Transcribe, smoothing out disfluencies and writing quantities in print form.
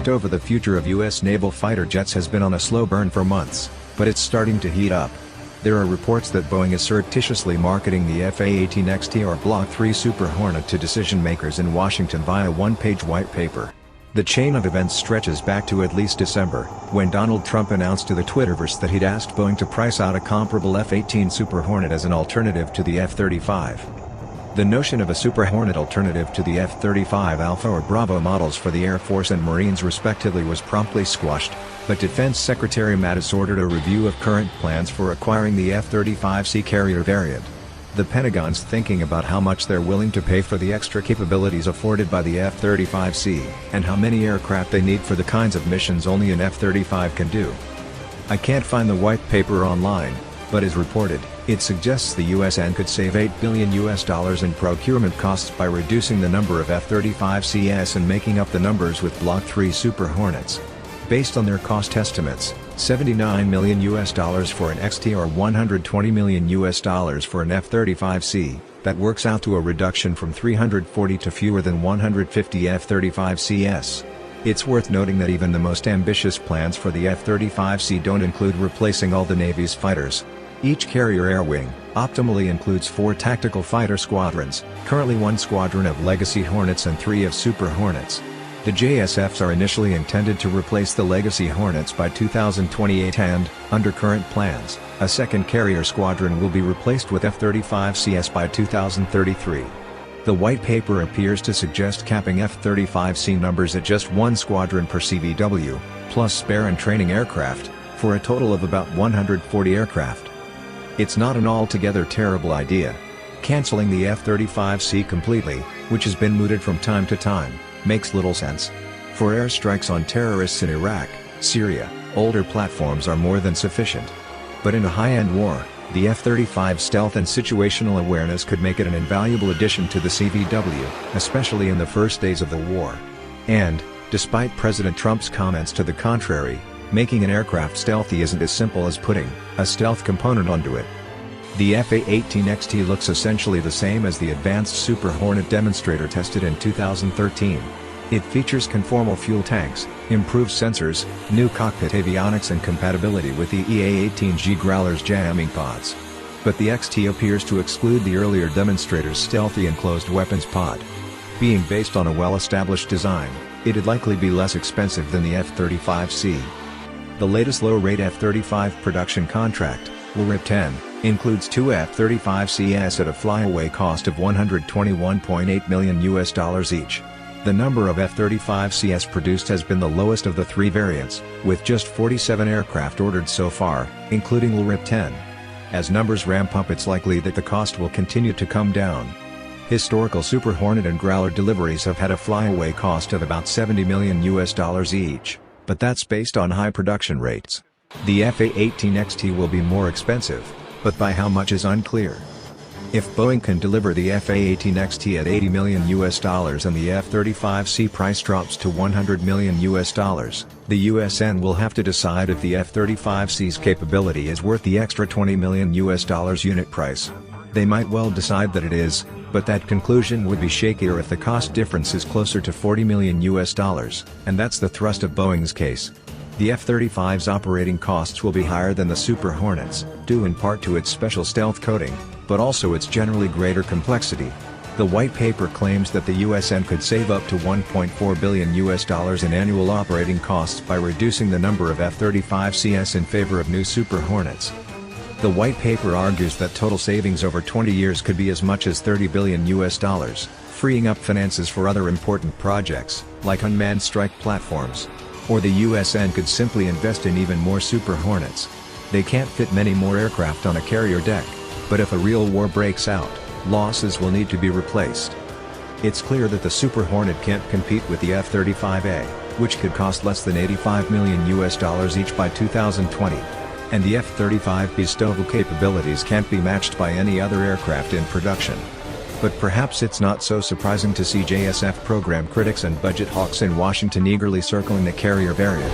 debate over the future of U.S. naval fighter jets has been on a slow burn for months, but it's starting to heat up. There are reports that Boeing is surreptitiously marketing the F/A-18XT or Block 3 Super Hornet to decision-makers in Washington via one-page white paper. The chain of events stretches back to at least December, when Donald Trump announced to the Twitterverse that he'd asked Boeing to price out a comparable F-18 Super Hornet as an alternative to the F-35. The notion of a Super Hornet alternative to the F-35 Alpha or Bravo models for the Air Force and Marines respectively was promptly squashed, but Defense Secretary Mattis ordered a review of current plans for acquiring the F-35C carrier variant. The Pentagon's thinking about how much they're willing to pay for the extra capabilities afforded by the F-35C, and how many aircraft they need for the kinds of missions only an F-35 can do. I can't find the white paper online, but as reported, it suggests the USN could save $8 billion in procurement costs by reducing the number of F-35Cs and making up the numbers with Block 3 Super Hornets. Based on their cost estimates, $79 million for an XT or $120 million for an F-35C, that works out to a reduction from 340 to fewer than 150 F-35Cs. It's worth noting that even the most ambitious plans for the F-35C don't include replacing all the Navy's fighters. Each carrier air wing optimally includes 4 tactical fighter squadrons, currently 1 squadron of Legacy Hornets and 3 of Super Hornets. The JSFs are initially intended to replace the Legacy Hornets by 2028 and, under current plans, a second carrier squadron will be replaced with F-35Cs by 2033. The white paper appears to suggest capping F-35C numbers at just 1 squadron per CVW, plus spare and training aircraft, for a total of about 140 aircraft. It's not an altogether terrible idea. Canceling the F-35C completely, which has been mooted from time to time, makes little sense. For airstrikes on terrorists in Iraq, Syria, older platforms are more than sufficient. But in a high-end war, the F-35 stealth and situational awareness could make it an invaluable addition to the CVW, especially in the first days of the war. And, despite President Trump's comments to the contrary, making an aircraft stealthy isn't as simple as putting a stealth component onto it. The F/A-18XT looks essentially the same as the advanced Super Hornet demonstrator tested in 2013. It features conformal fuel tanks, improved sensors, new cockpit avionics and compatibility with the EA-18G Growler's jamming pods. But the XT appears to exclude the earlier demonstrator's stealthy enclosed weapons pod. Being based on a well-established design, it'd likely be less expensive than the F-35C. The latest low-rate F-35 production contract, LRIP-10, includes 2 F-35Cs at a flyaway cost of $121.8 million each. The number of F-35Cs produced has been the lowest of the 3 variants, with just 47 aircraft ordered so far, including LRIP-10. As numbers ramp up, it's likely that the cost will continue to come down. Historical Super Hornet and Growler deliveries have had a flyaway cost of about $70 million each, but that's based on high production rates. The F/A-18XT will be more expensive, but by how much is unclear. If Boeing can deliver the F/A-18XT at $80 million and the F-35C price drops to $100 million, the USN will have to decide if the F-35C's capability is worth the extra $20 million unit price. They might well decide that it is, but that conclusion would be shakier if the cost difference is closer to $40 million, and that's the thrust of Boeing's case. The F-35's operating costs will be higher than the Super Hornets, due in part to its special stealth coating, but also its generally greater complexity. The white paper claims that the USN could save up to $1.4 billion in annual operating costs by reducing the number of F-35Cs in favor of new Super Hornets. The white paper argues that total savings over 20 years could be as much as $30 billion, freeing up finances for other important projects, like unmanned strike platforms. Or the USN could simply invest in even more Super Hornets. They can't fit many more aircraft on a carrier deck, but if a real war breaks out, losses will need to be replaced. It's clear that the Super Hornet can't compete with the F-35A, which could cost less than $85 million each by 2020. And the F-35B's STOVL capabilities can't be matched by any other aircraft in production. But perhaps it's not so surprising to see JSF program critics and budget hawks in Washington eagerly circling the carrier variant.